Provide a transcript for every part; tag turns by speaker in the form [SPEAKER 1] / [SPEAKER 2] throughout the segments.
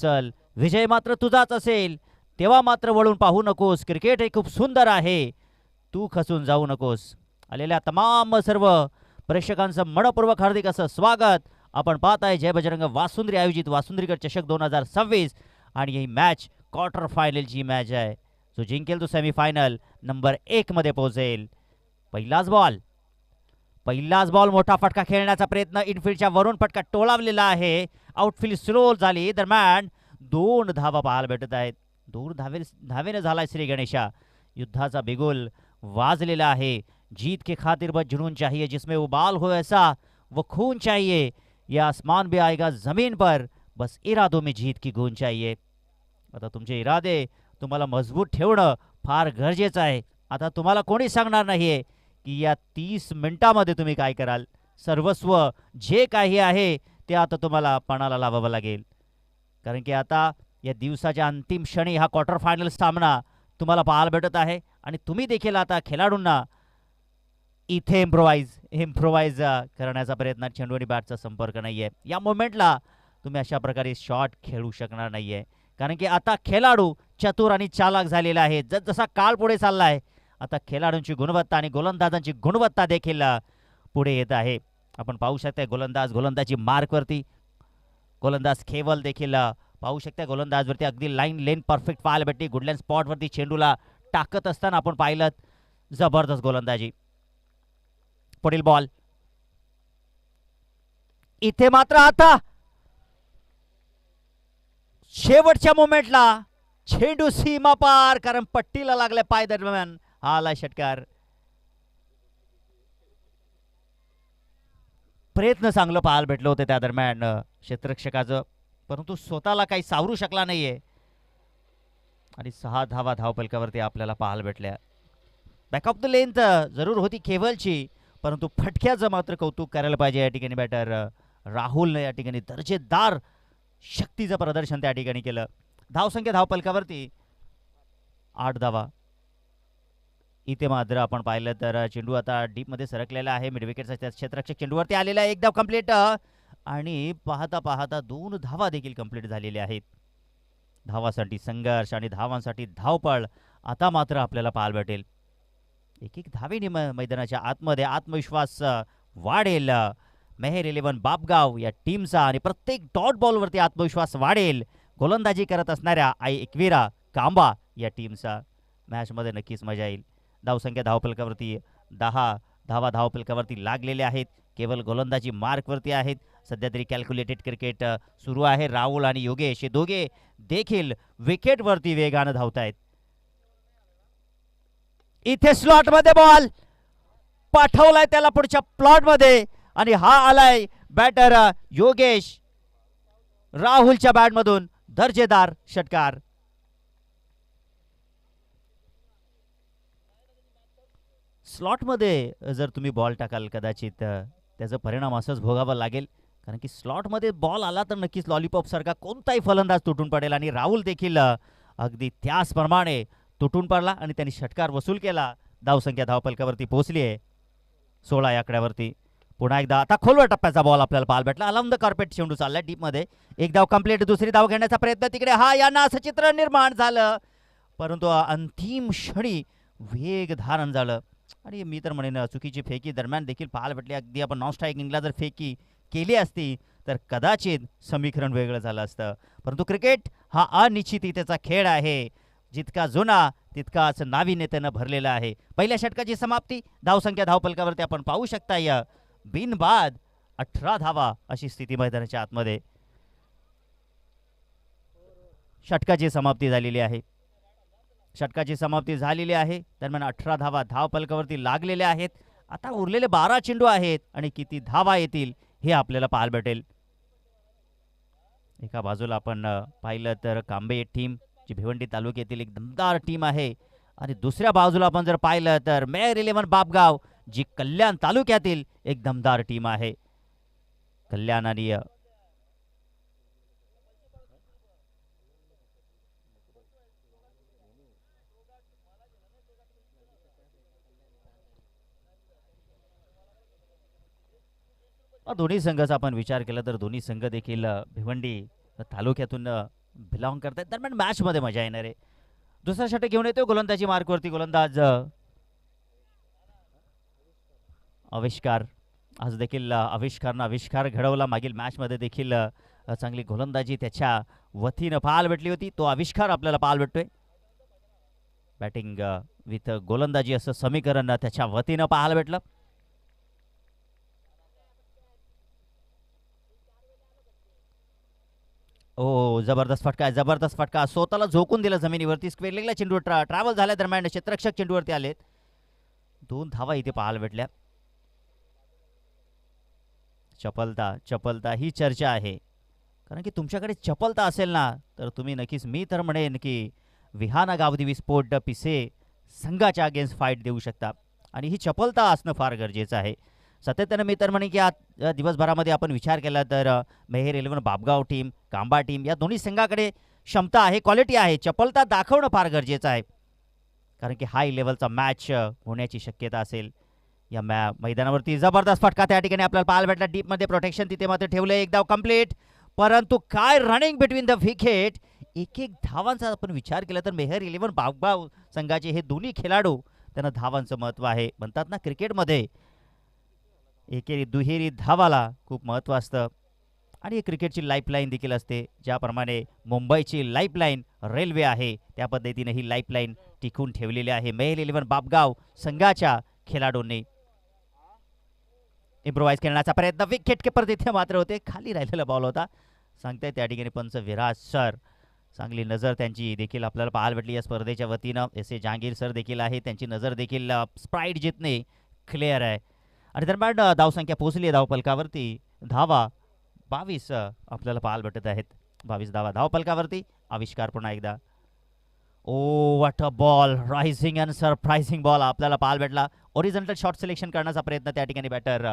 [SPEAKER 1] उचल, विजय मात्र तुझाच असेल. तेव्हा मात्र वळून पाहू नकोस. क्रिकेट हे खूप सुंदर आहे, तू खचून जाऊ नकोस. आलेल्या तमाम सर्व प्रेक्षकांचं मनपूर्वक हार्दिक असं स्वागत. आपण पाहत आहे जय बजरंग वासुंद्री आयोजित वासुंद्रीगड चषक 2026 आणि ही मॅच क्वार्टर फायनलची मॅच आहे. जो जिंकेल तो सेमीफायनल नंबर 1 मध्ये पोहोचेल. पहिलाच बॉल मोठा फटका खेळण्याचा प्रयत्न, इनफिल्डच्या वरून फटका टोलावलेला आहे. आउटफील्ड स्लो झाली. दरम्यान 2 धावा पाहायला भेटत आहेत. दूर धावेने झालाय श्री गणेशा. युद्धाचा बिगुल वाजलेला आहे. जीत के खातिर बस जुनून चाहिए, जिसमें उबाल हो ऐसा वो खून चाहिए. ये आसमान भी आएगा जमीन पर, बस इरादों में जीत की गूंज चाहिए. आता तुमचे इरादे तुम्हाला मजबूत ठेवणं फार गरजेचं आहे. आता तुम्हाला कोणी सांगणार नाहीये की या 30 मिनिटांमध्ये तुम्ही काय कराल. सर्वस्व जे काही आहे ते आता तुम्हाला पणाला लावावं लागेल. कारण की आता या दिवसाच्या अंतिम क्षणी हा क्वार्टर फायनल सामना तुम्हाला पाहायला भेटत आहे. आणि तुम्ही देखील आता खेळाडूंना इथे इम्प्रोवाइज करण्याचा प्रयत्न. चेंडू आणि बॅटचा संपर्क नाही आहे. या मोमेंटला तुम्ही अशा प्रकारे शॉट खेळू शकणार नाही आहे. कारण की आता खेळाडू चतुर आणि चालाक झालेला आहे. जसा काळ पुढे चालला आहे आता खेळाडूंची गुणवत्ता आणि गोलंदाजांची गुणवत्ता देखील पुढे येत आहे. आपण पाहू शकता गोलंदाजी मार्कवरती, गोलंदाज खेवल देखील पाहू शकता गोलंदाजवरती अगदी लेन परफेक्ट पाहायला भेटते. गुडलँड स्पॉटवरती चेंडूला टाकत असताना आपण पाहिलं जबरदस्त गोलंदाजी. पुढील बॉल इथे मात्र आता शेवटच्या मोमेंटला चेंडू सीमा पार, कारण पट्टीला लागल्या पाय दरम्यान हा आला षटकार. प्रयत्न चांगलं पाहायला भेटलं होतं त्या दरम्यान क्षेत्ररक्षकाचं, परंतु स्वतःला काही सावरू शकला नाहीये. आणि 6 धावा धावपलकावरती आपल्याला पाहायला भेटल्या. बॅक ऑफ द लेंथ जरूर होती केवलची, परंतु फटक्याचं मात्र कौतुक करायला पाहिजे. या ठिकाणी बॅटर राहुलने या ठिकाणी दर्जेदार शक्तीचं प्रदर्शन त्या ठिकाणी केलं. धावसंख्या धावपलकावरती 8 धावा. इथे मात्र आपण पाहिलं तर चेंडू आता डीपमध्ये सरकलेला आहे. मिड विकेटचा क्षेत्ररक्षक चेंडूवरती आलेला आहे. 1 धाव कंप्लीट आणि पाहता पाहता 2 धावा देखील कंप्लीट झालेल्या आहेत. धावासाठी संघर्ष आणि धावांसाठी धावपळ आता मात्र आपल्याला पाहायला भेटेल. एक धावेने मैदानाच्या आतमध्ये आत्मविश्वास वाढेल मेहर 11 बापगाव या टीमचा, आणि प्रत्येक डॉट बॉलवरती आत्मविश्वास वाढेल गोलंदाजी करत असणाऱ्या एकविरा कांबा या टीमचा. मॅचमध्ये नक्कीच मजा येईल. धावसंख्या धावपलकावरती 10 धावा धावपलकावरती लागलेल्या आहेत. केवळ गोलंदाजी मार्कवरती आहेत. सध्या तरी कॅल्क्युलेटेड क्रिकेट सुरू आहे. राहुल आणि योगेश हे दोघे देखील विकेटवरती वेगानं धावत आहेत. इथे स्लॉटमध्ये बॉल पाठवलाय त्याला पुढच्या प्लॉटमध्ये, आणि हा आलाय बॅटर योगेश राहुलच्या बॅटमधून. दर्जेदार षटकार. स्लॉटमध्ये जर तुम्ही बॉल टाकाल कदाचित त्याचा परिणाम असंच भोगावा लागेल. कारण की स्लॉटमध्ये बॉल आला तर नक्कीच लॉलीपॉप सारखा कोणताही फलंदाज तुटून पडेल, आणि राहुल देखील अगदी त्याचप्रमाणे तुटून पडला आणि त्यांनी षटकार वसूल केला. धावसंख्या धावपलकावरती पोहोचली आहे 16 या आकड्यावरती. पुन्हा एकदा आता खोलवर टप्प्याचा बॉल आपल्याला पाहायला भेटला. अलाउंड द कार्पेट चेंडू चाललाय डीपमध्ये. 1 धाव कंप्लीट. दुसरी धाव घेण्याचा प्रयत्न तिकडे यांना असं चित्र निर्माण झालं, परंतु अंतिम क्षणी वेग धारण झालं. आणि मी तर म्हणेन चुकीची फेकी दरम्यान देखील पाहायला भेटली. अगदी आपण नॉन स्ट्रायकिंगला जर फेकी केली असती तर कदाचित समीकरण वेगळं झालं असतं. परंतु क्रिकेट हा अनिश्चिततेचा खेळ आहे. जितका जुना तितकाच नाविन्यतेनं भरलेला आहे. पहिल्या षटकाची समाप्ती. धावसंख्या धावपलकावरती आपण पाहू शकता या बिनबाद 18 धावा अशी स्थिती मैदानाच्या आतमध्ये. षटकाची समाप्ती झालेली आहे. दरम्यान 18 धावा धावपलकावरती लागलेल्या आहेत. आता उरलेले 12 चेंडू आहेत आणि किती धावा येतील हे आपल्याला पाहायला भेटेल. एका बाजूला आपण पाहिलं तर कांबे टीम जी भिवंडी तालुक्यातील एक दमदार टीम आहे, आणि दुसऱ्या बाजूला आपण जर पाहिलं तर मेहर 11 बापगाव जी कल्याण तालुक्यातील एक दमदार टीम आहे. कल्याण आणि दोन्ही संघाचा आपण विचार केला तर दोन्ही संघ देखील भिवंडी तालुक्यातून बिलॉंग करतात. दरम्यान मॅच मध्ये मजा येणार आहे. दुसरा षटक घेऊन येतो गोलंदाजी मार्कवरती गोलंदाज आविष्कार. आज देखील आविष्कारनं आविष्कार घडवला. मागील मॅचमध्ये देखील चांगली गोलंदाजी त्याच्या वतीनं पाहायला भेटली होती. तो आविष्कार आपल्याला पाहायला भेटतोय. बॅटिंग विथ गोलंदाजी असं समीकरण त्याच्या वतीनं पाहायला भेटलं. ओ जबरदस्त फटका, जबरदस्त फटका. स्वतःला झोकून दिला जमिनीवरती. स्क्वेअर लेगला चेंडू ट्रॅव्हल झाल्या दरम्यान क्षेत्ररक्षक चेंडूवरती आलेत. 2 धावा इथे पाहायला भेटल्या. चपलता चपलता ही चर्चा आहे, कारण की तुमच्याकडे चपलता असेल ना तर तुम्ही नक्कीच, मी तर म्हणेन की विहाना गावदेवी स्पोर्ट पिसे संघाच्या अगेन्स्ट फाईट देऊ शकता. आणि ही चपलता असणं फार गरजेचं आहे. सातत्यानं मी तर म्हणेन की आज दिवसभरामध्ये आपण विचार केला तर मेहेर 11 बाबगाव टीम, कांबा टीम या दोन्ही संघाकडे क्षमता आहे, क्वालिटी आहे. चपलता दाखवणं फार गरजेचं आहे, कारण की हाय लेवलचा मॅच होण्याची शक्यता असेल. या मैदानावरती जबरदस्त फटका त्या ठिकाणी आपल्याला पाहायला भेटला. डीपमध्ये प्रोटेक्शन तिथे मात्र ठेवलं. एक धाव कंप्लीट. परंतु काय रनिंग बिटवीन द विकेट. एक एक धावांचा आपण विचार केला तर मेहर 11 बागबाव संघाचे हे दोन्ही खेळाडू, त्यांना धावांचं महत्त्व आहे. म्हणतात ना क्रिकेटमध्ये एकेरी दुहेरी धावाला खूप महत्त्व असतं. आणि क्रिकेटची लाईफलाईन देखील असते. ज्याप्रमाणे मुंबईची लाईफलाईन रेल्वे आहे त्या पद्धतीने ही लाईफलाईन टिकून ठेवलेली आहे मेहर 11 बाबगाव संघाच्या खेळाडूंनी. इम्प्रोवाइज करण्याचा प्रयत्न, विकेट किपर तिथे मात्र होते. खाली राहिलेला बॉल होता सांगताय त्या ठिकाणी पंच विराज सर. चांगली नजर त्यांची देखील आपल्याला पाहायला भेटली या स्पर्धेच्या वतीनं. एस ए जहांगीर सर देखील आहे, त्यांची नजर देखील स्प्राईट जितणे क्लिअर आहे. आणि दरम्यान धावसंख्या पोहोचली आहे धावपलकावरती. धावा 22 आपल्याला पाहायला भेटत आहेत. 22 धावा धावपलकावरती. आविष्कार पुन्हा एकदा. Oh what a ball, rising and surprising ball आपल्याला पाहायला भेटला. ओरिजिनल शॉट सिलेक्शन करण्याचा प्रयत्न त्या ठिकाणी बॅटर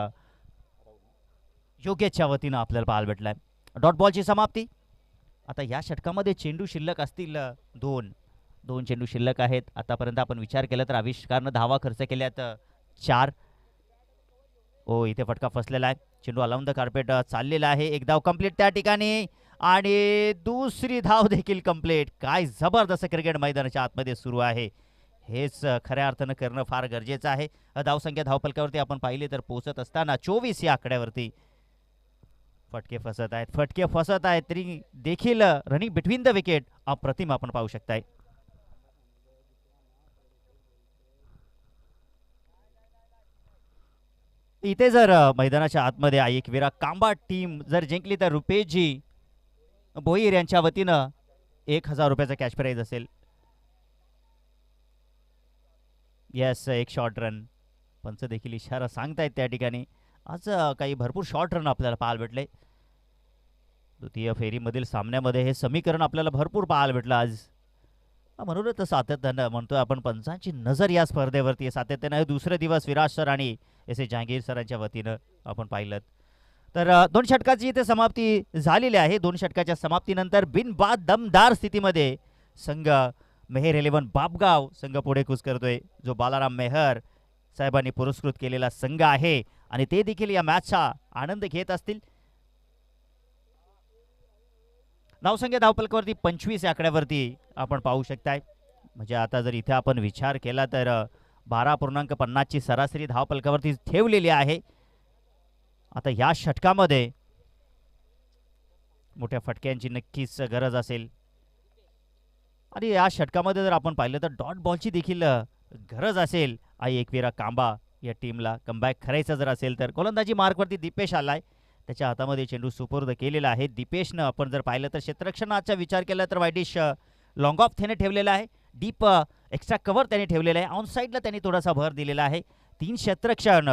[SPEAKER 1] योगेशच्या वतीनं आपल्याला पाहायला भेटलाय. डॉट बॉलची समाप्ती. आता या षटकामध्ये चेंडू शिल्लक असतील दोन चेंडू शिल्लक आहेत. आतापर्यंत आपण विचार केला तर आविष्कारनं धावा खर्च केल्यात 4. ओ इथे फटका फसलेला आहे. चेंडू अलाउन द कार्पेट चाललेला आहे. एक धाव कंप्लीट त्या ठिकाणी आणि दुसरी धाव देखील कंप्लीट. काय जबरदस्त क्रिकेट मैदानाच्या आतमध्ये सुरू आहे. हेच खऱ्या अर्थानं करणं फार गरजेचं आहे. धावसंख्या धावपलकावरती आपण पाहिले तर पोहोचत असताना 24 या आकड्यावरती. फटके फसत आहेत तरी देखील रनिंग बिटवीन द विकेट अप्रतिम आपण पाहू शकताय. इथे जर मैदानाच्या आतमध्ये एकविरा कांबा टीम जर जिंकली तर रुपेशजी भोईर यांच्या वतीनं 1000 रुपयाचा कॅश प्राईज असेल. येस, एक शॉर्ट रन. पंच देखील इशारा सांगतायत त्या ठिकाणी. आज काही भरपूर शॉर्ट रन आपल्याला पाहायला भेटले. द्वितीय फेरीमधील सामन्यामध्ये हे समीकरण आपल्याला भरपूर पाहायला भेटलं आज. म्हणूनच सातत्यानं म्हणतोय आपण पंचांची नजर या स्पर्धेवरती सातत्यानं. दुसरे दिवस विराज सर आणि एस ए जहांगीर सरांच्या वतीनं आपण पाहिलं तर 2 षटकाची इथे समाप्ती झालेली आहे. 2 षटकाच्या समाप्तीनंतर बिनबाद दमदार स्थितीमध्ये संघ मेहर 11 बाबगाव संघ पुढे कूच करतोय. जो बालाराम मेहर साहेबांनी पुरस्कृत केलेला संघ आहे आणि ते देखील या मॅचचा आनंद घेत असतील. धावसंख्या धावपलकावरती 25 या आकड्यावरती आपण पाहू शकताय. म्हणजे आता जर इथे आपण विचार केला तर 12.50 ची सरासरी धावपलकावरती ठेवलेली आहे. आता या षटकामध्ये मोठ्या फटक्यांची नक्कीच गरज असेल. आणि या षटकामध्ये जर आपण पाहिलं तर डॉट बॉलची देखील गरज असेल एकविरा कांबा या टीमला. कमबॅक करायचं जर असेल तर गोलंदाजी मार्कवरती दीपेश आलाय. त्याच्या हातामध्ये चेंडू सुपूर्द केलेला आहे. दीपेशनं आपण जर पाहिलं तर क्षेत्ररक्षणाचा विचार केला तर वाईडिश लॉंग ऑफ त्याने ठेवलेला आहे. डीप एक्स्ट्रा कव्हर त्याने ठेवलेला आहे. ऑन साईडला त्यांनी थोडासा भर दिलेला आहे. 3 क्षेत्ररक्षण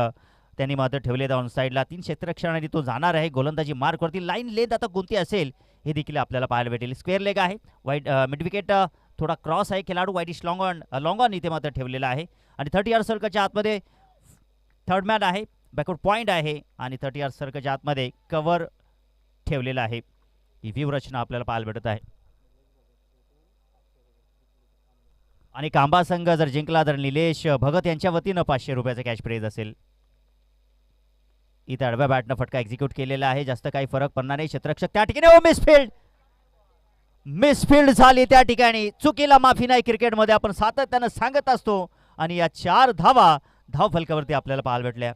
[SPEAKER 1] त्यांनी मात्र ठेवलेलं ऑन साईडला. 3 क्षेत्ररक्षणाने तो जाणार आहे गोलंदाजी मार्कवरती. लाईन लेंथ आता कोणती असेल हे देखील आपल्याला पाहायला भेटेल. स्क्वेअर लेग आहे. वाईड मिड विकेट थोडा क्रॉस आहे. खेळाडू वाईडिश लॉंग ऑन इथे मात्र ठेवलेला आहे. आणि 30 यार्ड सर्कलच्या आतमध्ये थर्ड मॅन आहे. बॅकवर्ड पॉईंट आहे आणि 30 यार्ड सर्कलच्या आतमध्ये कव्हर ठेवलेला आहे. ही व्यूहरचना आपल्याला पाहायला भेटत आहे. आणि कांबा संघ जर जिंकला तर निलेश भगत यांच्या वतीनं 500 रुपयाचा कॅश प्राईज असेल. इथे आडव्या बॅटनं फटका एक्झिक्यूट केलेला आहे. जास्त काही फरक पडणार नाही. क्षेत्ररक्षक त्या ठिकाणी मिसफील्ड. मिसफिल्ड झाली त्या ठिकाणी. चुकीला माफी नाही क्रिकेटमध्ये, आपण सातत्यानं सांगत असतो. आणि या 4 धावा धाव फलकावरती आपल्याला पाहायला भेटल्या.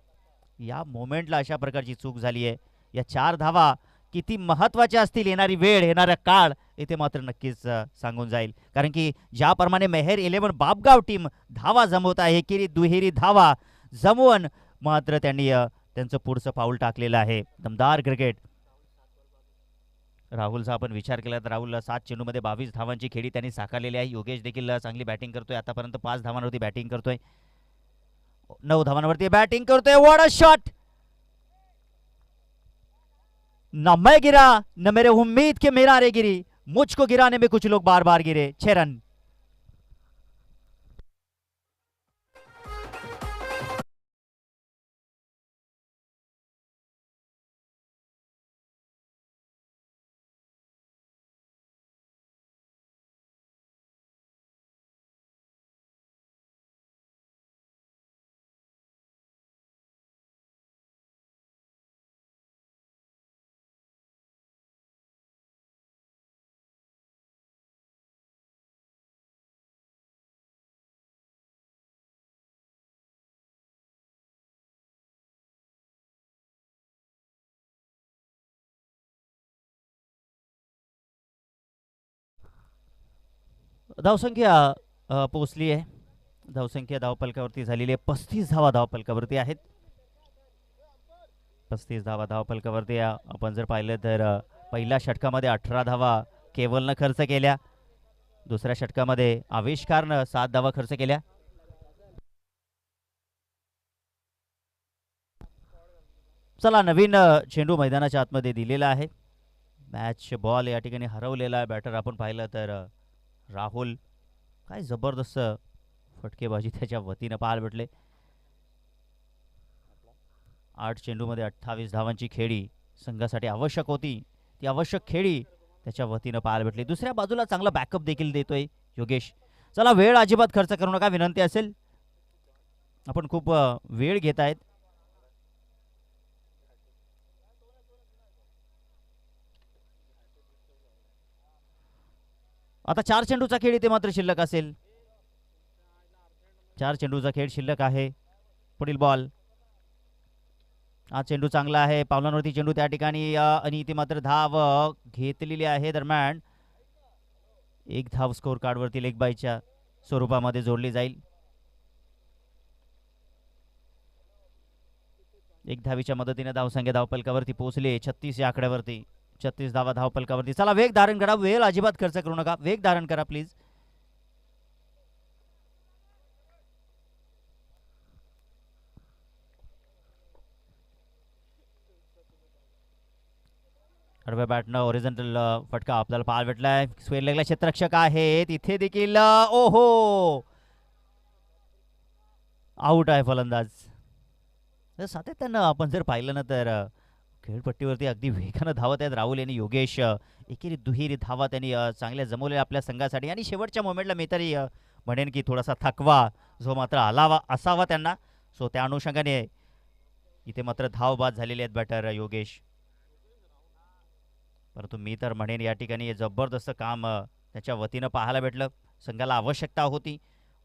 [SPEAKER 1] या मोमेंटला अशा प्रकारची चूक झाली आहे. या 4 धावा किती महत्त्वाच्या असतील, येणारी वेळ येणारा काळ इथे मात्र नक्कीच सांगून जाईल. कारण की ज्याप्रमाणे मेहर 11 बापगाव टीम धावा जमवत आहे, एकेरी दुहेरी धावा जमवून मात्र त्यांनी त्यांचं पुढचं पाऊल टाकलेलं आहे. दमदार क्रिकेट. राहुलचा आपण विचार केला तर राहुल 7 चेंडूमध्ये 22 धावांची खेळी त्यांनी साकारलेली आहे. योगेश देखील चांगली बॅटिंग करतोय, आतापर्यंत 5 धावांवरती बॅटिंग करतोय, 9 धावांवरती बॅटिंग करतोय. What a shot. न मैं गिरा न मेरे उम्मीद के मेरा रे गिरी, मुझको गिराने में कुछ लोग बार बार गिरे. 6 रन. धावसंख्या पोचली आहे. धावसंख्या धावपलकावरती झालेली आहे. 35 धावा धावपलकावरती आहेत. 35 धावा धावपलकावरती आपण जर पाहिलं तर पहिल्या षटकामध्ये 18 धावा केवलनं खर्च केल्या. दुसऱ्या षटकामध्ये आविष्कारनं 7 धावा खर्च केल्या. चला, नवीन चेंडू मैदानाच्या आतमध्ये दिलेला आहे. मॅच बॉल या ठिकाणी हरवलेला आहे. बॅटर आपण पाहिलं तर राहुल. काय जबरदस्त फटकेबाजी त्याच्या वतीनं पाहायला भेटले. 8 चेंडूमध्ये 28 धावांची खेळी संघासाठी आवश्यक होती, ती आवश्यक खेळी त्याच्या वतीनं पाहायला भेटली. दुसऱ्या बाजूला चांगला बॅकअप देखील देतोय योगेश. चला, वेळ अजिबात खर्च करू नका, विनंती असेल. आपण खूप वेळ घेत आहेत. आता 4 चेंडूचा खेळ इथे मात्र शिल्लक असेल. 4 चेंडूचा खेळ शिल्लक आहे. पुढील बॉल. हा चेंडू चांगला आहे, पावलांवरती चेंडू त्या ठिकाणी आणि इथे मात्र धाव घेतलेली आहे. दरम्यान 1 धाव स्कोर कार्डवरती लेग बायच्या स्वरूपामध्ये जोडली जाईल. 1 धावीच्या मदतीने धावसंख्या धावपलकावरती पोहोचले 36 या आकड्यावरती. 36 धावा धावपलकावरती. चला, वेग धारण करा, वेळ अजिबात खर्च करू नका, वेग धारण करा प्लीज. आडव्या बॅटनं ओरिझोंटल फटका आपल्याला पाहायला भेटलाय. स्क्वेअर लेगला क्षेत्ररक्षक आहेत, इथे देखील ओहो, आउट आहे फलंदाज. सातत्यानं आपण जर पाहिलं ना तर खेळपट्टीवरती अगदी वेगानं धावत आहेत राहुल आणि योगेश. एकेरी दुहेरी धावा त्यांनी चांगल्या जमवलेल्या आपल्या संघासाठी. आणि शेवटच्या मोमेंटला मी तरी म्हणेन की थोडासा थकवा जो मात्र आलावा असावा त्यांना. सो त्या अनुषंगाने इथे मात्र धाव बाद झालेले आहेत बॅटर योगेश. परंतु मी तर म्हणेन या ठिकाणी जबरदस्त काम त्याच्या वतीनं पाहायला भेटलं. संघाला आवश्यकता होती,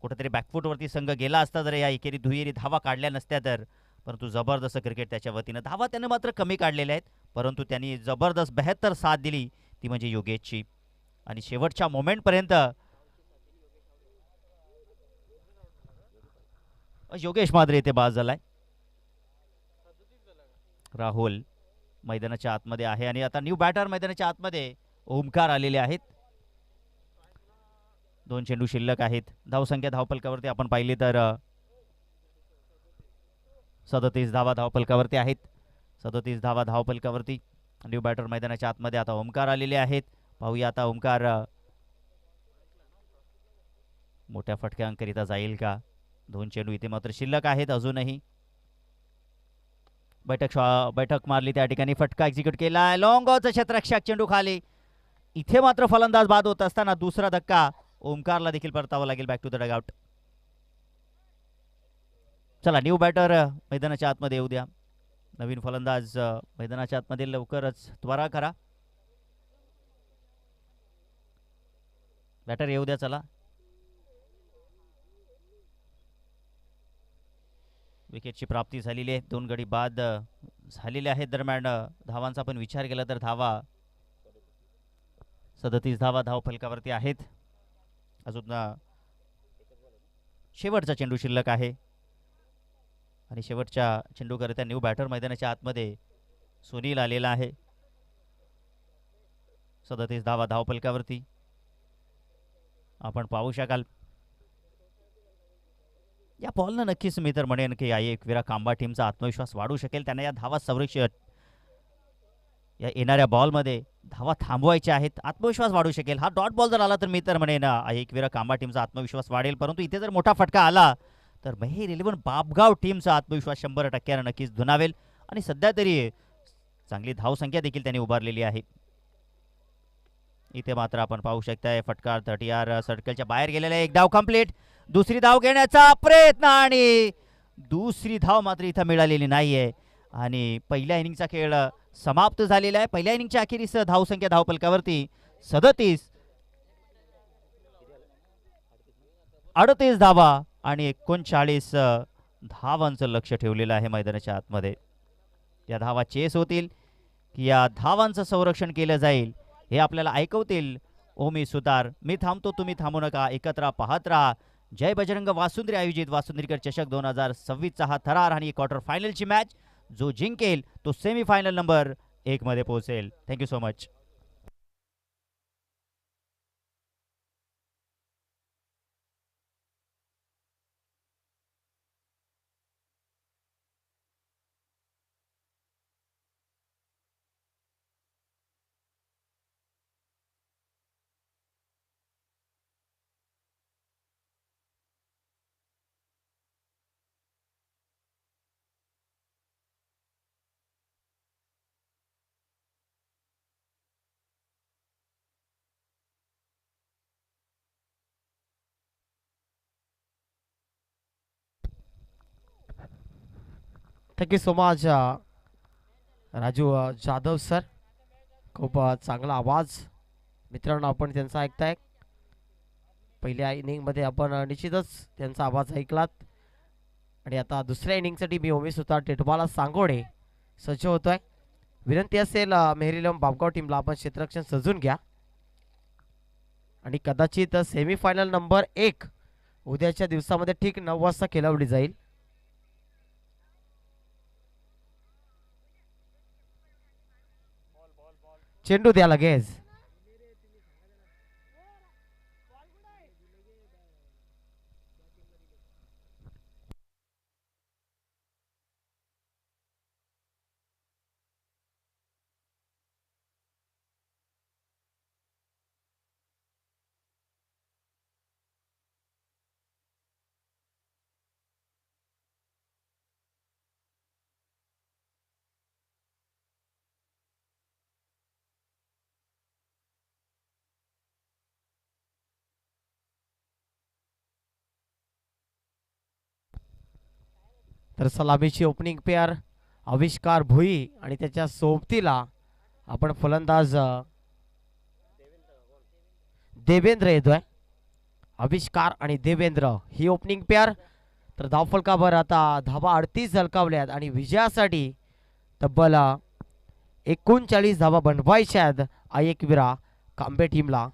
[SPEAKER 1] कुठेतरी बॅकफूटवरती संघ गेला असता जर या एकेरी दुहेरी धावा काढल्या नसत्या तर. परंतु जबरदस्त क्रिकेट त्याच्या वतीनं. धावा त्याने मात्र कमी काढलेल्या आहेत, परंतु त्यांनी जबरदस्त 72 साथ दिली, ती म्हणजे योगेशची. आणि शेवटच्या मोमेंटपर्यंत योगेश मात्र इथे बाद झालाय. राहुल मैदानाच्या आतमध्ये आहे आणि आता न्यू बॅटर मैदानाच्या आतमध्ये ओमकार आलेले आहेत. 2 चेंडू शिल्लक आहेत. धावसंख्या धावपलकावरती आपण पाहिली तर 37 धावा धावपलकावरती आहेत. 37 धावा धावपलकावरती. न्यू बॅटर मैदानाच्या आतमध्ये आता ओमकार आलेले आहेत. पाहूया आता ओमकार मोठ्या फटक्यांकरिता जाईल का. 2 चेंडू इथे मात्र शिल्लक आहेत अजूनही. बैठक मारली त्या ठिकाणी, फटका एक्झिक्यूट केला. लॉंग ऑफचा क्षेत्ररक्षक चेंडू खाली. इथे मात्र फलंदाज बाद होत असताना दुसरा धक्का ओमकारला देखील परतावा लागेल बॅक टू द डगआउट. चला, न्यू बॅटर मैदानाच्या आतमध्ये येऊ द्या. नवीन फलंदाज मैदानाच्या आतमध्ये लवकरच त्वरा करा. बॅटर येऊ द्या चला. विकेटची प्राप्ती झालेली आहे. 2 गडी बाद झालेले आहेत. दरम्यान धावांचा पण विचार केला तर धावा 37 धावा धावफलकावरती आहेत. अजून शेवटचा चेंडू शिल्लक आहे आणि शेवटच्या चेंडूकरिता न्यू बॅटर मैदानाच्या आतमध्ये सुनील आलेला आहे. 37 धावा धावफलकावरती आपण पाहू शकाल. या बॉलनं नक्कीच मी तर म्हणेन की एकविरा कांबा टीमचा आत्मविश्वास वाढू शकेल. त्यांना या धावा संरक्षण या येणाऱ्या बॉलमध्ये धावा थांबवायच्या आहेत. आत्मविश्वास वाढू शकेल. हा डॉट बॉल जर आला तर मी तर म्हणेन एकविरा कांबा टीमचा आत्मविश्वास वाढेल. परंतु इथे जर मोठा फटका आला तर मेहेर 11 बापगाव टीमचा आत्मविश्वास 100% नक्कीच धुनावेल आणि सध्या तरी चांगली धावसंख्या देखील त्यांनी उभारलेली आहे. इथे मात्र आपण पाहू शकताय फटकार 30 सर्कलच्या बाहेर गेलेला आहे. एक धाव कंप्लीट. दुसरी धाव घेण्याचा प्रयत्न आणि दुसरी धाव मात्र इथं मिळालेली नाहीये आणि पहिल्या इनिंगचा खेळ समाप्त झालेला आहे. पहिल्या इनिंगच्या अखेरीस धावसंख्या धावफलकावरती 37, 38 धावा आणि 39 धावांचं लक्ष ठेवलेलं आहे मैदानाच्या आतमध्ये. या धावा चेस होतील की या धावांचं संरक्षण केलं जाईल हे आपल्याला ऐकवतील ओमी सुतार. मी थांबतो, तुम्ही थांबू नका, एकत्र पाहत राहा. जय बजरंग वासुंद्री आयोजित वासुंद्रीकर चषक 2026चा हा थरार आणि क्वार्टर फायनलची मॅच. जो जिंकेल तो सेमीफायनल नंबर 1 मध्ये पोहोचेल. Thank you so much.
[SPEAKER 2] Thank you so much Raju Jadhav sir. खूप चांगला आवाज मित्रांनो आपण त्यांचा ऐकताय. पहिल्या इनिंगमध्ये आपण निश्चितच त्यांचा आवाज ऐकलात आणि आता दुसऱ्या इनिंगसाठी मी ओमी सुतार टेटवाला सांगोडे सज्ज होतोय. विनंती असेल मेहरीलम बापगाव टीमला आपण क्षेत्ररक्षण सजून घ्या आणि कदाचित सेमीफायनल नंबर 1 उद्याच्या दिवसामध्ये ठीक 9 वाजता खेळवली जाईल. चेंडू द्या लगेच. तर सलामीची ओपनिंग पेअर आविष्कार भुई आणि त्याच्या सोबतीला आपण फलंदाज देवेंद्र येतोय. आविष्कार आणि देवेंद्र ही ओपनिंग पेअर. तर धावफलकावर आता धावा 38 झळकावल्यात आणि विजयासाठी तब्बल 39 धावा बनवायच्या आहेत एकविरा कांबे टीमला.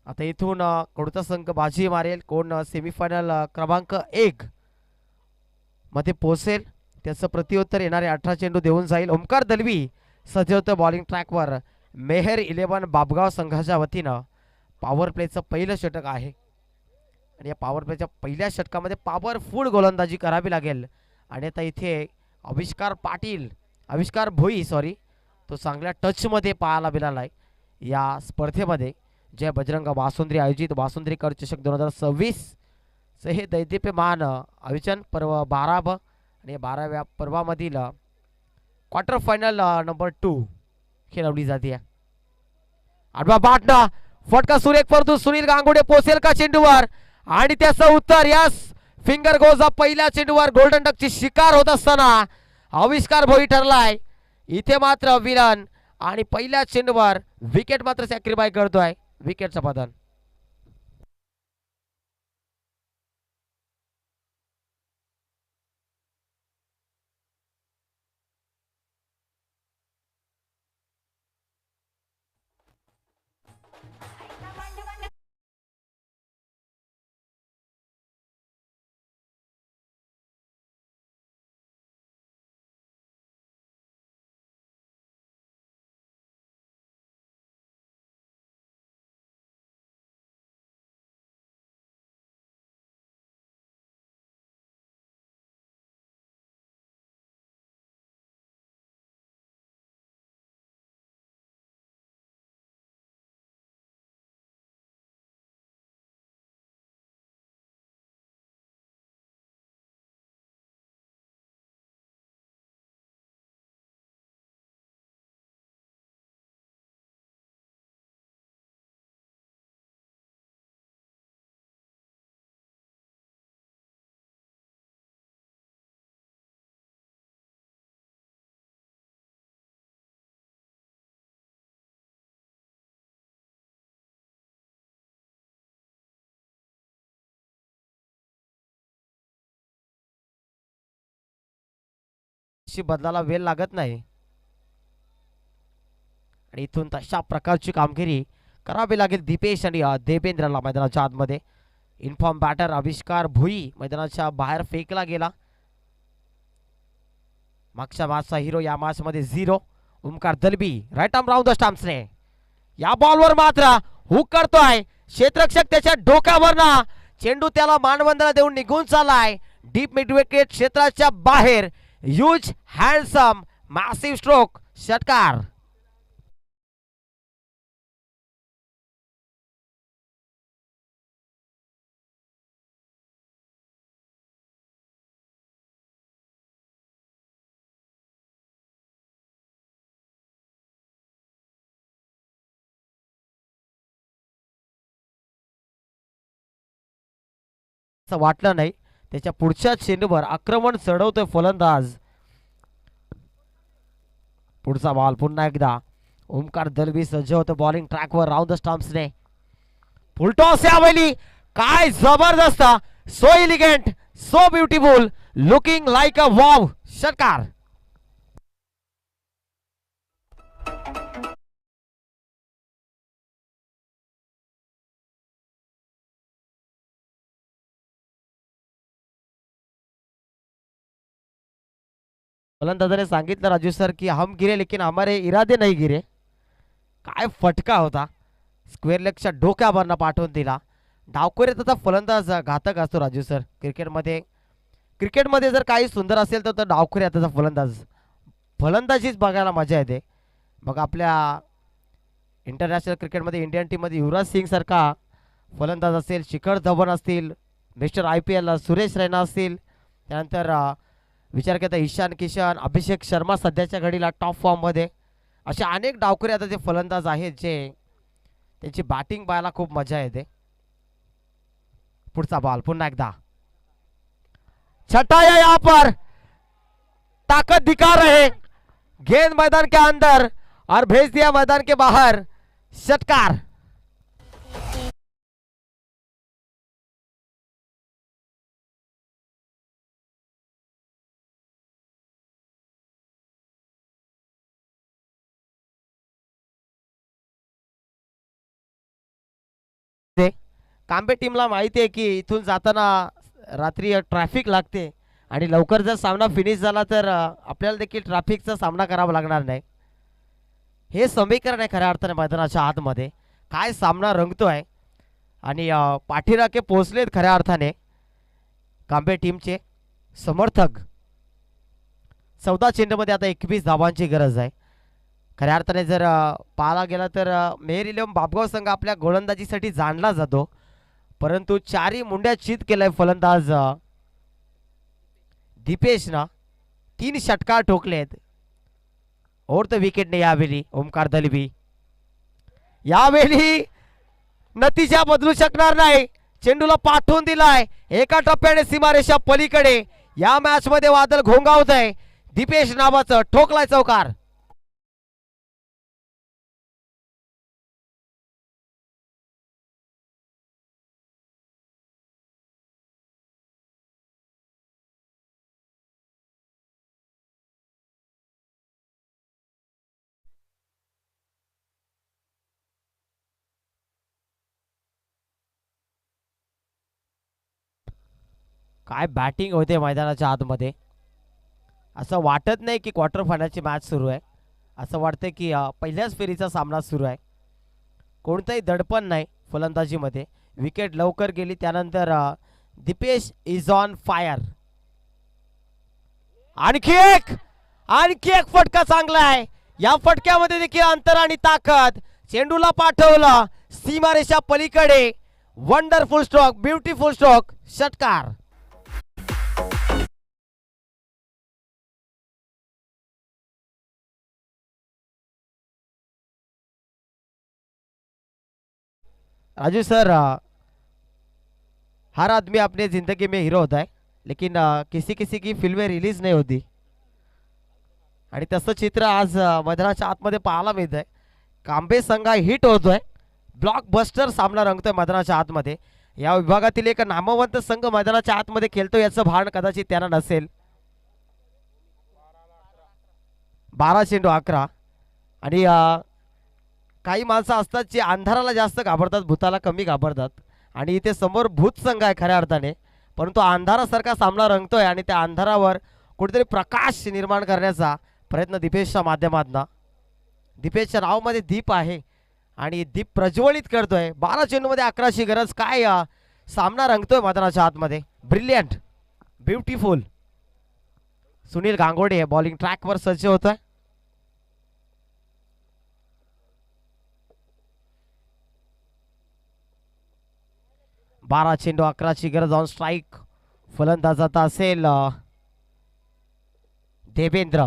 [SPEAKER 2] आता इथून कोणता संघ बाजी मारेल, कोण सेमीफायनल क्रमांक 1 मध्ये पोहोचेल त्याचं प्रत्युत्तर येणारे 18 चेंडू देऊन जाईल. ओमकार दलवी सज्ज होतं बॉलिंग ट्रॅकवर. मेहर 11 बापगाव संघाच्या वतीनं पॉवर प्लेचं पहिलं षटक आहे आणि या पॉवर प्लेच्या पहिल्या षटकामध्ये पॉवरफुल गोलंदाजी करावी लागेल. आणि आता इथे आविष्कार भोई तो चांगल्या टचमध्ये पाहायला मिळाला आहे या स्पर्धेमध्ये. जय बजरंग वासुंद्री आयोजित वासुंद्रीकर चषक 2026 हे दैदिप्यमान आयोजन पर्व 12 आणि 12व्या पर्वामधील क्वार्टर फायनल नंबर 2 खेळवली जाते. आडवा बाटना फटका सुरेख परंतु सुनील गांगुडे पोहोचेल का चेंडूवर आणि त्याचं उत्तर यस. फिंगर गोजा पहिल्या चेंडूवर गोल्डन डकची शिकार होत असताना आविष्कार भोई ठरलाय. इथे मात्र विलन आणि पहिल्या चेंडूवर विकेट मात्र सॅक्रिफाय करतोय. विकेटचं पतन. फारशी बदलायला वेळ लागत नाही आणि इथून तशा प्रकारची कामगिरी करावी लागेल दीपेश आणि देवेंद्रला मैदानाच्या आतमध्ये. इन्फॉर्म बॅटर आविष्कार भुई मैदानाच्या बाहेर फेकला गेला. मागच्या मॅचचा हिरो या मॅच मध्ये 0. Omkar Dalbi right arm round the स्टंप्सने या बॉलवर मात्र हुक करतोय. क्षेत्ररक्षक त्याच्या डोक्यावर ना चेंडू त्याला मानवंदना देऊन निघून चाललाय डीप मिड विकेट क्षेत्राच्या बाहेर. ह्यूज हँडसम मॅसिव्ह स्ट्रोक षटकार. असं वाटलं नाही. त्याच्या पुढच्या चेंडूवर आक्रमण चढवतोय फलंदाज. पुढचा बॉल पुन्हा एकदा ओमकार दलबी सज्ज होतो बॉलिंग ट्रॅकवर राऊंड द स्टंप्सने. फुलटॉस यावेळी काय जबरदस्त. So elegant so beautiful looking like a wow षटकार. फलंदाजाने सांगितलं राजू सर की हम गिरे लेकिन हमारे इरादे नाही गिरे. काय फटका होता. स्क्वेअर लेगच्या डोक्यावरनं पाठवून दिला. डावखोऱ्यात त्याचा फलंदाज घातक असतो राजू सर. क्रिकेटमध्ये जर काही सुंदर असेल तर डावखोऱ्यात त्याचा फलंदाजीच बघायला मजा येते. मग आपल्या इंटरनॅशनल क्रिकेटमध्ये इंडियन टीममध्ये युवराज सिंग सारखा फलंदाज असेल, शिखर धवन असतील, मिस्टर IPL सुरेश रैना असतील, त्यानंतर विचार केला ईशान किशन, अभिषेक शर्मा सध्याच्या घडीला टॉप फॉर्ममध्ये. असे अनेक डावखोरे आता जे फलंदाज आहेत जे त्यांची बॅटिंग पाहायला खूप मजा येते. पुढचा बॉल पुन्हा एकदा छठा है यहाँ पर. ताकत दिखा रहे. गेंद मैदान के अंदर और भेज दिया मैदान के बाहर. षटकार. कांबे टीमला माहिती आहे की इथून जाताना रात्री ट्रॅफिक लागते आणि लवकर जर सामना फिनिश झाला तर आपल्याला देखील ट्रॅफिकचा सामना करावा लागणार नाही. हे समीकरण आहे खऱ्या अर्थाने मैदानाच्या आतमध्ये. काय सामना रंगतोय आणि पाठीराखे पोहोचलेत खऱ्या अर्थाने कांबे टीमचे समर्थक. 14 चेंडूमध्ये आता 21 धावांची गरज आहे. खऱ्या अर्थाने जर पाहायला गेला तर मेहर इलेव्हन बापगाव संघ आपल्या गोलंदाजीसाठी जाणला जातो, परंतु चारी मुंड्या चित केलाय फलंदाज दीपेशनं. 3 षटकार ठोकलेत. और तर विकेटने यावेळी ओमकार दलबी. यावेळी नतीजा बदलू शकणार नाही. चेंडूला पाठवून दिलाय एका टप्प्याने सीमारेषा पलीकडे. या मॅच मध्ये वादळ घोंगावत आहे. दीपेश नावाचं ठोकलाय चौकार. काय बॅटिंग होते मैदानाच्या आतमध्ये. असं वाटत नाही की क्वार्टर फायनलची मॅच सुरू आहे. असं वाटतं की पहिल्याच फेरीचा सामना सुरू आहे. कोणताही दडपण नाही फलंदाजीमध्ये. विकेट लवकर गेली त्यानंतर दीपेश इज ऑन फायर. आणखी एक फटका चांगला आहे. या फटक्यामध्ये देखील अंतर आणि ताकद. चेंडूला पाठवलं सीमारेषा पलीकडे. वंडरफुल स्ट्रोक, ब्युटिफुल स्ट्रोक, षटकार. राजू सर, हर आदमी अपने जिंदगी में हीरो होता है, लेकिन किसी किसी की फिल्में रिलीज नहीं होती. आणि तसं चित्र आज मैदानाच्या आतमध्ये पाहायला मिळत आहे. कांबे संघ हिट होतोय. ब्लॉकबस्टर सामना रंगतोय मैदानाच्या आतमध्ये. या विभागातील एक नामवंत संघ मैदानाच्या आतमध्ये खेळतो याचं भान कदाचित त्यांना नसेल. 12 चेंडू 11. आणि काही माणसं असतात जे अंधाराला जास्त घाबरतात, भूताला कमी घाबरतात. आणि इथे समोर भूत संघ आहे खऱ्या अर्थाने, परंतु अंधारासारखा सामना रंगतोय आणि त्या अंधारावर कुठेतरी प्रकाश निर्माण करण्याचा प्रयत्न दीपेशच्या माध्यमातून. दीपेशच्या नावामध्ये दीप आहे आणि दीप प्रज्वलित करतोय. 12 चेंडूमध्ये 11ची गरज. काय सामना रंगतोय मैदानाच्या आतमध्ये. Brilliant, beautiful. Sunil Gangode bowling ट्रॅकवर सज्ज होतोय. बारा चेंडू 11ची गरज. ऑन स्ट्राईक फलंदाज आता असेल देवेंद्र.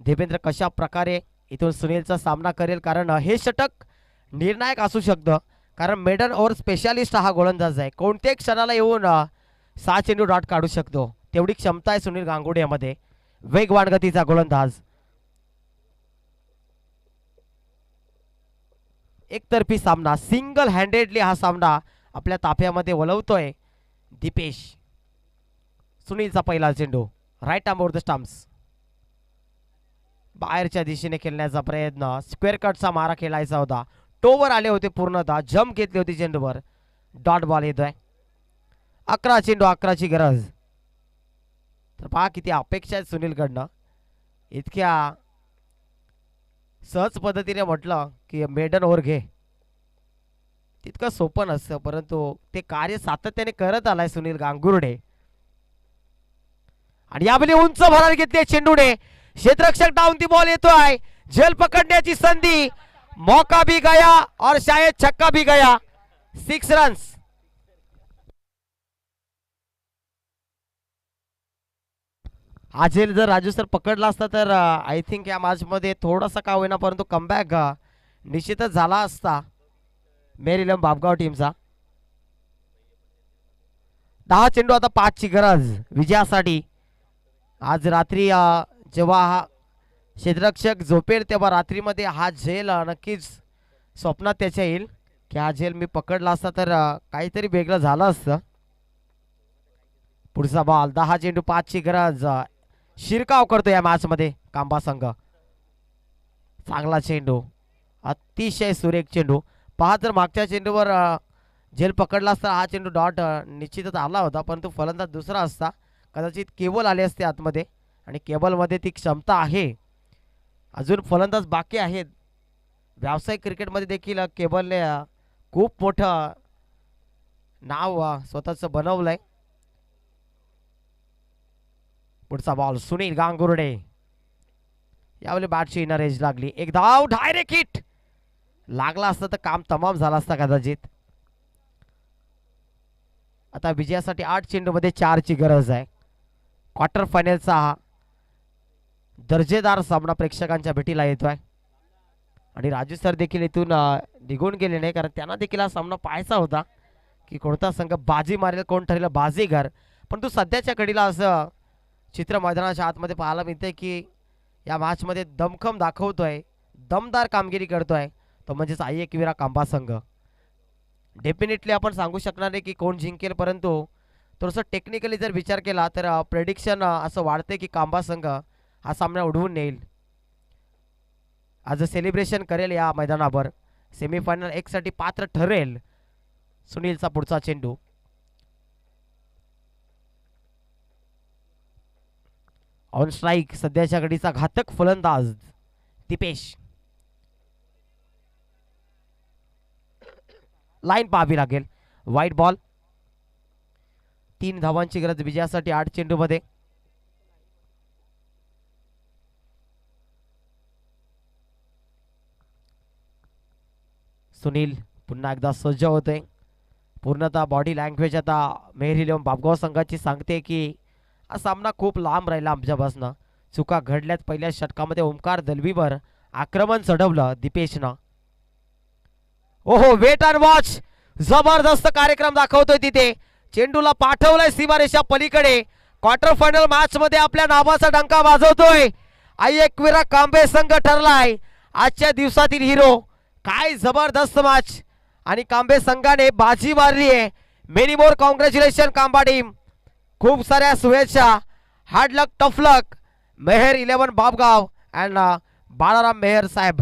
[SPEAKER 2] देवेंद्र कशा प्रकारे इथून सुनीलचा सामना करेल, कारण हे षटक निर्णायक असू शकतं. कारण मेडन ओव्हर स्पेशालिस्ट हा गोलंदाज आहे. कोणत्याही क्षणाला येऊन 6 चेंडू डॉट काढू शकतो, तेवढी क्षमता आहे सुनील गांगुडे यामध्ये. वेगवान गतीचा गोलंदाज. एकतर्फी सामना, सिंगल हँडेडली हा सामना आपल्या ताफ्यामध्ये वळवतोय दीपेश. सुनीलचा पहिला चेंडू right arm over the stumps. बाहेरच्या दिशेने खेळण्याचा प्रयत्न. स्क्वेअर कटचा मारा खेळायचा होता. टोवर आले होते, पूर्णतः जम्प घेतली होती चेंडूवर. डॉट बॉल येतोय. 11 चेंडू 11ची गरज. तर पहा किती अपेक्षा आहेत सुनीलकडनं. इतक्या सहज पद्धतीने म्हटलं की मेडन ओव्हर घे, तितकं सोपं नसतं, परंतु ते कार्य सातत्याने करत आलाय सुनील गांगुर्डे. आणि यावेळी उंच भरारी घेतली चेंडूने. क्षेत्ररक्षक डाऊन दी बॉल येतोय. झेल पकडण्याची संधी. मौका भी गया और शायद छक्का भी गया. 6 रन्स. हा झेल जर राजू सर पकडला असता तर आय थिंक या मॅच मध्ये थोडासा का होईना परंतु कमबॅक निश्चितच झाला असता मेरीलम बापगाव टीमचा. 10 चेंडू आता 5ची गरज विजयासाठी. आज रात्री जेव्हा हा क्षेत्ररक्षक झोपेल तेव्हा रात्रीमध्ये हा झेल नक्कीच स्वप्नात त्याच्या येईल की हा झेल मी पकडला असता तर काहीतरी वेगळं झालं असतं. पुढचा बॉल. 10 चेंडू 5ची गरज. शिरकाव करतो या मॅच मध्ये कांबा संघ. चांगला चेंडू, अतिशय सुरेख चेंडू. पहा जर मागच्या चेंडूवर झेल पकडला असता हा चेंडू डॉट निश्चितच आला होता, परंतु फलंदाज दुसरा असता कदाचित केबल आले असते आतमध्ये. आणि केबलमध्ये ती क्षमता आहे. अजून फलंदाज बाकी आहेत. व्यावसायिक क्रिकेटमध्ये देखील केबलने खूप मोठं नाव स्वतःचं बनवलंय. पुढचा बॉल सुनील गांगुर्डे. यावेळी बॅटची इनर एज लागली. एक धाव, डायरेक्ट हिट. लागला असता तर काम तमाम झाला असता कदाचित. आता विजयासाठी 8 चेंडू मध्ये 4ची गरज आहे. क्वार्टर फायनलचा हा दर्जेदार सामना प्रेक्षकांच्या भेटीला येतोय. आणि राजू सर देखील इथून निघून गेले नाही, कारण त्यांना देखील हा सामना पाहायचा होता की कोणता संघ बाजी मारेल, कोण ठरेल बाजीगर. परंतु सध्याच्या घडीला असं चित्र मैदानाच्या आतमध्ये पाहायला मिळते की या मॅच मध्ये दमखम दाखवतोय, दमदार कामगिरी करतोय तो म्हणजेच आईएकवीरा कांबा संघ. डेफिनेटली आपण सांगू शकणार नाही की कोण जिंकेल, परंतु थोडंसं टेक्निकली जर विचार केला तर प्रेडिक्शन असं वाढते की कांबा संघ हा सामना उडवून नेईल. आज सेलिब्रेशन करेल या मैदानावर. सेमीफायनल 1 साठी पात्र ठरेल. सुनीलचा पुढचा चेंडू. ऑन स्ट्राईक सध्याच्या घडीचा घातक फलंदाज दीपेश. लाईन पाहावी लागेल. वाईट बॉल. 3 धावांची गरज विजयासाठी 8 चेंडू मध्ये. सुनील पुन्हा एकदा सज्ज होते. पूर्णतः बॉडी लँग्वेज आता मेहरीलम बापगाव संघाची सांगते की हा सामना खूप लांब राहिला आमच्यापासनं. चुका घडल्यात. पहिल्या षटकामध्ये ओमकार दलवीवर आक्रमण चढवलं दीपेशनं. ओहो, वेट अँड वॉच. जबरदस्त कार्यक्रम दाखवतोय तिथे. चेंडूला पाठवलंय सीमारेषा पलीकडे. क्वार्टर फायनल मॅच मध्ये आपल्या नावाचा डंका वाजवतोय आईएकवीरा कांबे संघ ठरलाय आजच्या दिवसातील हिरो. काय जबरदस्त मॅच आणि कांबे संघाने बाजी मारली आहे. Many more congratulation Kamba team. खूप साऱ्या शुभेच्छा. Hard luck, tough luck. Mehar 11 Bapgaon and Balaram Mehar Saheb